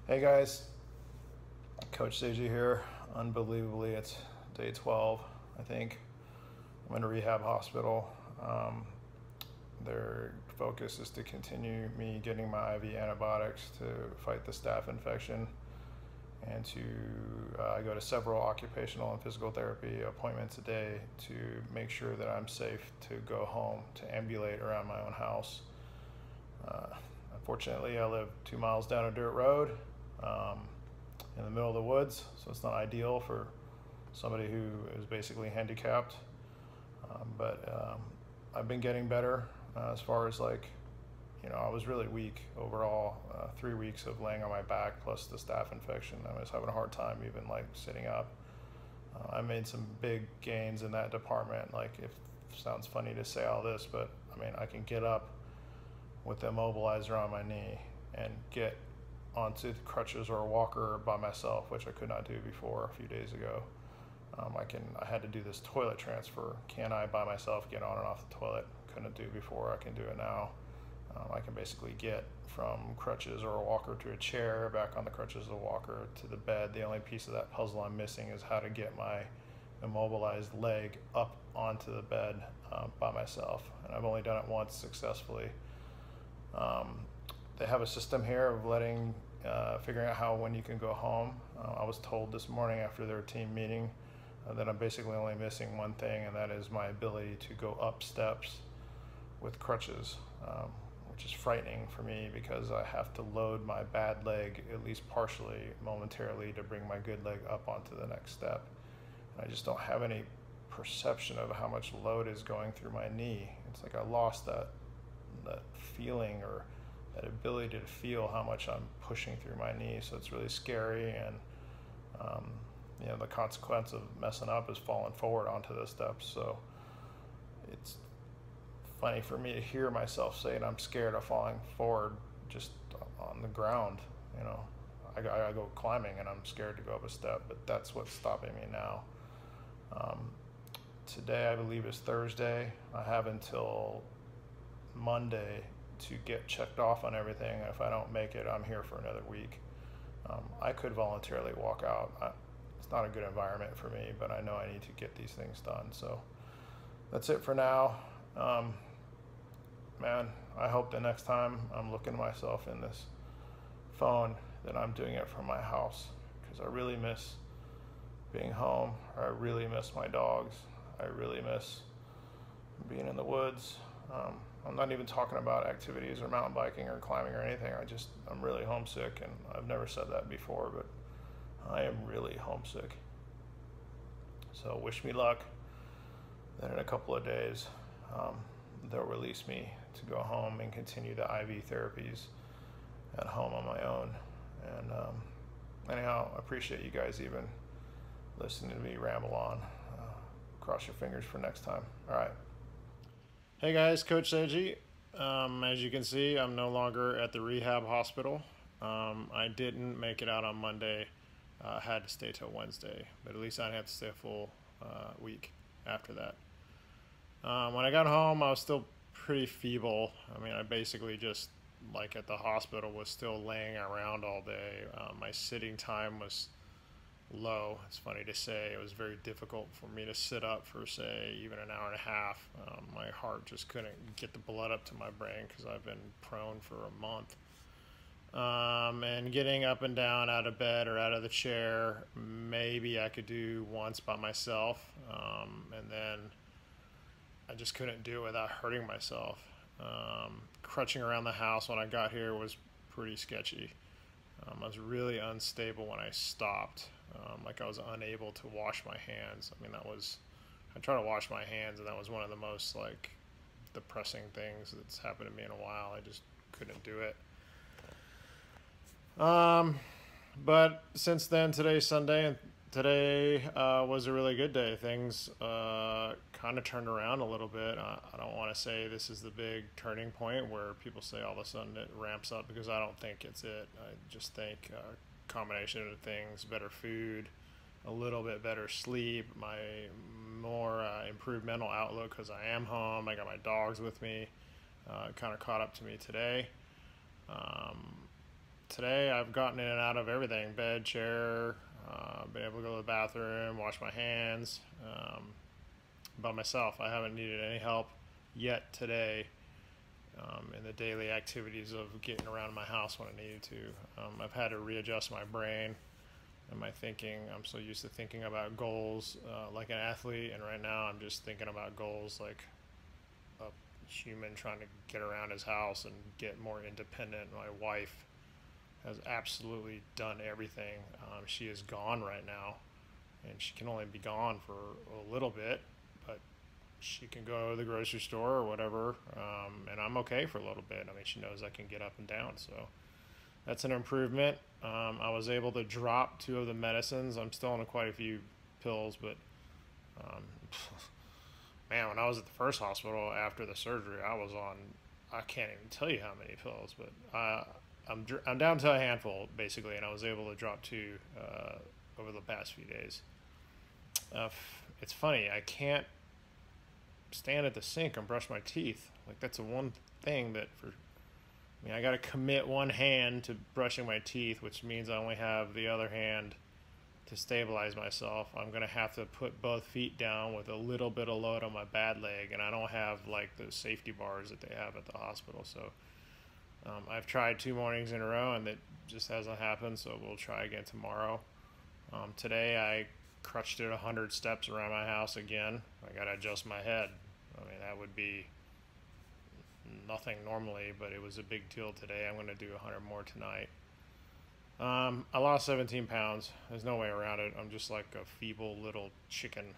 Hey guys, Coach Seiji here. Unbelievably, it's day 12, I think. I'm in a rehab hospital. Their focus is to continue me getting my IV antibiotics to fight the staph infection and to go to several occupational and physical therapy appointments a day to make sure that I'm safe to go home, to ambulate around my own house. Unfortunately, I live 2 miles down a dirt road. In the middle of the woods, so it's not ideal for somebody who is basically handicapped. But I've been getting better as far as I was really weak overall. 3 weeks of laying on my back plus the staph infection. I was having a hard time even sitting up. I made some big gains in that department. It sounds funny to say all this, but I mean, I can get up with the immobilizer on my knee and get onto the crutches or a walker by myself, which I could not do before a few days ago. I had to do this toilet transfer. Can I by myself get on and off the toilet? Couldn't do before. I can do it now. I can basically get from crutches or a walker to a chair, back on the crutches or walker to the bed. The only piece of that puzzle I'm missing is how to get my immobilized leg up onto the bed by myself. And I've only done it once successfully. They have a system here of figuring out when you can go home. I was told this morning after their team meeting that I'm basically only missing one thing, and that is my ability to go up steps with crutches, which is frightening for me because I have to load my bad leg, at least partially, momentarily, to bring my good leg up onto the next step. And I just don't have any perception of how much load is going through my knee. It's like I lost that feeling or that ability to feel how much I'm pushing through my knee. So it's really scary, and the consequence of messing up is falling forward onto the steps. So it's funny for me to hear myself saying I'm scared of falling forward just on the ground. I go climbing and I'm scared to go up a step, but that's what's stopping me now. Today, I believe, is Thursday. I have until Monday to get checked off on everything. If I don't make it, I'm here for another week. I could voluntarily walk out. It's not a good environment for me, but I know I need to get these things done. So that's it for now. Man, I hope the next time I'm looking at myself in this phone that I'm doing it from my house, because I really miss being home. I really miss my dogs. I really miss being in the woods. I'm not even talking about activities or mountain biking or climbing or anything. I'm really homesick, and I've never said that before, but I am really homesick. So wish me luck. Then in a couple of days, they'll release me to go home and continue the IV therapies at home on my own. And anyhow, I appreciate you guys even listening to me ramble on. Cross your fingers for next time. All right. Hey guys, Coach Seiji. As you can see, I'm no longer at the rehab hospital. I didn't make it out on Monday. I had to stay till Wednesday, but at least I didn't have to stay a full week after that. When I got home, I was still pretty feeble. I mean, I basically just, at the hospital, was still laying around all day. My sitting time was low. It's funny to say. It was very difficult for me to sit up for, say, even an hour and a half. My heart just couldn't get the blood up to my brain because I've been prone for a month. And getting up and down out of bed or out of the chair, maybe I could do once by myself. And then I just couldn't do it without hurting myself. Crutching around the house when I got here was pretty sketchy. I was really unstable when I stopped. I was unable to wash my hands. I mean, I tried to wash my hands, and that was one of the most depressing things that's happened to me in a while. I just couldn't do it. But since then, today's Sunday, and today was a really good day. Things kind of turned around a little bit. I don't want to say this is the big turning point where people say all of a sudden it ramps up, because I don't think it's it. I just think a combination of things: better food, a little bit better sleep, my more improved mental outlook because I am home. I got my dogs with me. Kind of caught up to me today. Today I've gotten in and out of everything: bed, chair, been able to go to the bathroom, wash my hands, by myself. I haven't needed any help yet today, in the daily activities of getting around my house when I needed to. I've had to readjust my brain and my thinking. I'm so used to thinking about goals like an athlete, and right now I'm just thinking about goals like a human trying to get around his house and get more independent. My wife has absolutely done everything. She is gone right now, and she can only be gone for a little bit, but she can go to the grocery store or whatever, and I'm okay for a little bit. I mean, she knows I can get up and down, so that's an improvement. I was able to drop 2 of the medicines. I'm still on quite a few pills, but um, man, when I was at the first hospital after the surgery, I can't even tell you how many pills, but I'm down to a handful basically, and I was able to drop 2 over the past few days. It's funny, I can't stand at the sink and brush my teeth. Like, that's the one thing that I got to commit one hand to brushing my teeth, which means I only have the other hand to stabilize myself. I'm going to have to put both feet down with a little bit of load on my bad leg, and I don't have like those safety bars that they have at the hospital. So I've tried 2 mornings in a row, and it just hasn't happened, so we'll try again tomorrow. Today I crutched it 100 steps around my house again. I got to adjust my head. I mean, that would be nothing normally, but it was a big deal today. I'm going to do 100 more tonight. I lost 17 pounds. There's no way around it. I'm just like a feeble little chicken.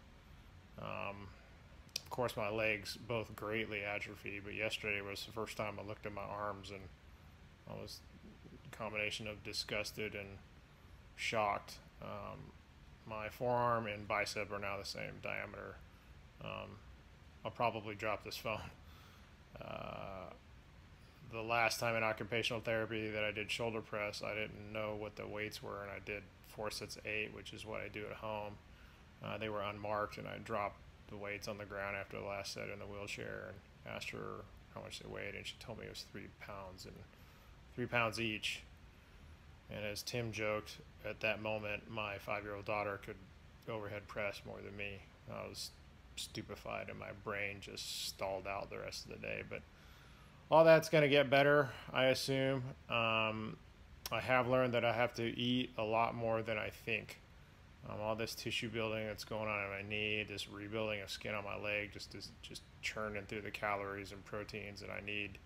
Of course, my legs both greatly atrophied, but yesterday was the first time I looked at my arms, and I was a combination of disgusted and shocked. My forearm and bicep are now the same diameter. I'll probably drop this phone. The last time in occupational therapy that I did shoulder press, I didn't know what the weights were, and I did 4 sets of 8, which is what I do at home. They were unmarked, and I dropped the weights on the ground after the last set in the wheelchair and asked her how much they weighed, and she told me it was 3 pounds, and 3 pounds each. And as Tim joked, at that moment, my 5-year-old daughter could overhead press more than me. I was stupefied, and my brain just stalled out the rest of the day. But all that's going to get better, I assume. I have learned that I have to eat a lot more than I think. All this tissue building that's going on in my knee, this rebuilding of skin on my leg, just churning through the calories and proteins that I need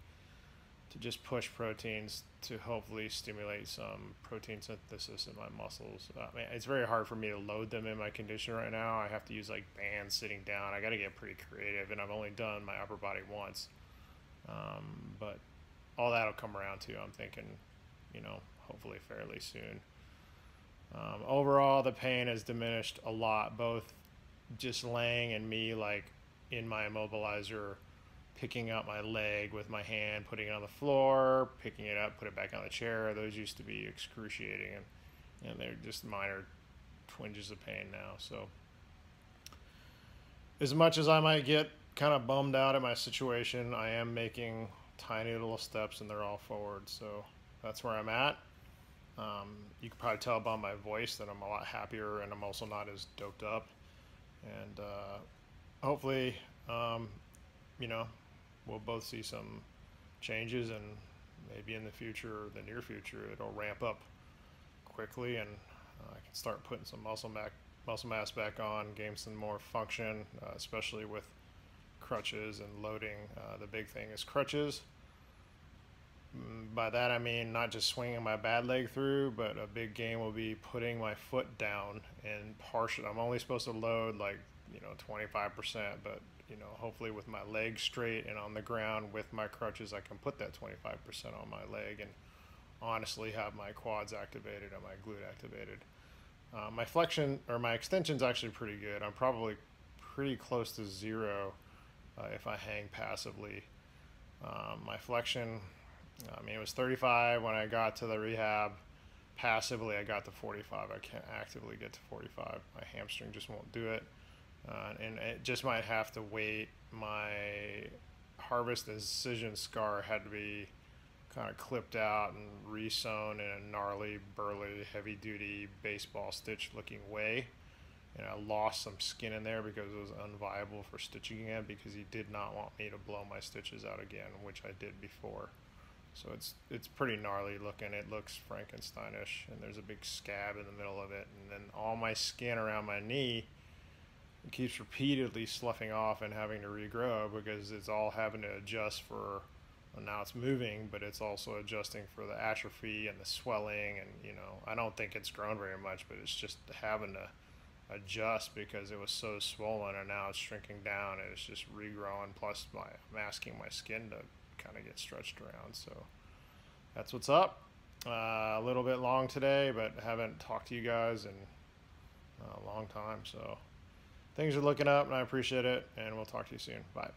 to just push proteins to hopefully stimulate some protein synthesis in my muscles. It's very hard for me to load them in my condition right now. I have to use like bands sitting down. I got to get pretty creative, and I've only done my upper body once. But all that'll come around too, I'm thinking, hopefully fairly soon. Overall, the pain has diminished a lot, both just laying and me like in my immobilizer, picking up my leg with my hand, putting it on the floor, picking it up, put it back on the chair. Those used to be excruciating, and they're just minor twinges of pain now. So as much as I might get kind of bummed out at my situation, I am making tiny little steps, and they're all forward. So that's where I'm at. You can probably tell by my voice that I'm a lot happier, and I'm also not as doped up. And hopefully, we'll both see some changes, and maybe in the future, the near future, it'll ramp up quickly, and I can start putting some muscle mass back on, gain some more function, especially with crutches and loading. The big thing is crutches. By that I mean not just swinging my bad leg through, but a big gain will be putting my foot down and partial. I'm only supposed to load 25%, but hopefully with my leg straight and on the ground with my crutches, I can put that 25% on my leg and honestly have my quads activated and my glute activated. My flexion or my extension's actually pretty good. I'm probably pretty close to 0 if I hang passively. My flexion, it was 35 when I got to the rehab. Passively, I got to 45. I can't actively get to 45. My hamstring just won't do it. And it just might have to wait. My harvest incision scar had to be kind of clipped out and re-sewn in a gnarly, burly, heavy-duty baseball stitch looking way. And I lost some skin in there because it was unviable for stitching again, because he did not want me to blow my stitches out again, which I did before. So it's pretty gnarly looking. It looks Frankensteinish, and there's a big scab in the middle of it, and then all my skin around my knee keeps repeatedly sloughing off and having to regrow, because it's all having to adjust for, well, now it's moving, but it's also adjusting for the atrophy and the swelling, and I don't think it's grown very much, but it's just having to adjust because it was so swollen, and now it's shrinking down and it's just regrowing, plus I'm asking my skin to kind of get stretched around. So that's what's up. A little bit long today, but haven't talked to you guys in a long time, so things are looking up and I appreciate it, and we'll talk to you soon. Bye.